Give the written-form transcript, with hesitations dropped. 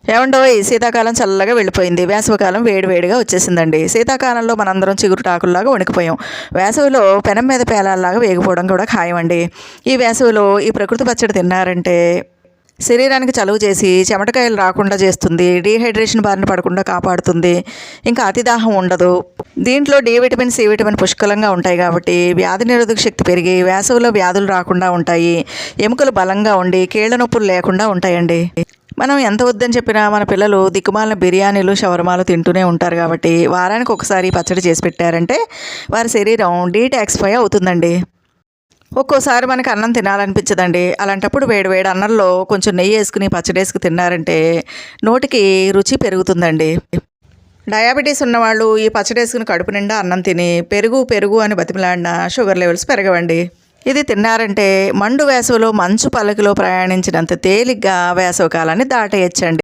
ఏమండోయ్, శీతాకాలం చల్లగా వెళ్ళిపోయింది. వేసవికాలం వేడివేడిగా వచ్చేసిందండి. శీతాకాలంలో మనందరం చిగురుటాకుల్లాగా వణికిపోయాం. వేసవిలో పెనం మీద పేలాల్లాగా వేగిపోవడం కూడా ఖాయమండి. ఈ వేసవిలో ఈ ప్రకృతి పచ్చడి తిన్నారంటే శరీరానికి చలువ చేసి చెమటకాయలు రాకుండా చేస్తుంది, డీహైడ్రేషన్ బారిన పడకుండా కాపాడుతుంది, ఇంకా అతిదాహం ఉండదు. దీంట్లో డి విటమిన్, సి విటమిన్ పుష్కలంగా ఉంటాయి కాబట్టి వ్యాధి నిరోధక శక్తి పెరిగి వేసవిలో వ్యాధులు రాకుండా ఉంటాయి. ఎముకలు బలంగా ఉండి కీళ్ల నొప్పులు లేకుండా ఉంటాయండి. మనం ఎంత వద్దని చెప్పినా మన పిల్లలు దిక్కుమాలిన బిర్యానీలు, షవర్మాలు తింటూనే ఉంటారు కాబట్టి వారానికి ఒకసారి పచ్చడి చేసి పెట్టారంటే వారి శరీరం డీటాక్సిఫై అవుతుందండి. ఒక్కోసారి మనకి అన్నం తినాలనిపించదండి. అలాంటప్పుడు వేడి వేడి అన్నంలో కొంచెం నెయ్యి వేసుకుని పచ్చడి వేసుకుని తిన్నారంటే నోటికి రుచి పెరుగుతుందండి. డయాబెటీస్ ఉన్నవాళ్ళు ఈ పచ్చడి వేసుకుని కడుపు నిండా అన్నం తిని పెరుగు పెరుగు అని బతిమలాడిన షుగర్ లెవెల్స్ పెరగవండి. ఇది తిన్నారంటే మండు వేసవిలో మంచు పల్లకిలో ప్రయాణించినంత తేలిగ్గా వేసవి కాలాన్ని దాటేయచ్చండి.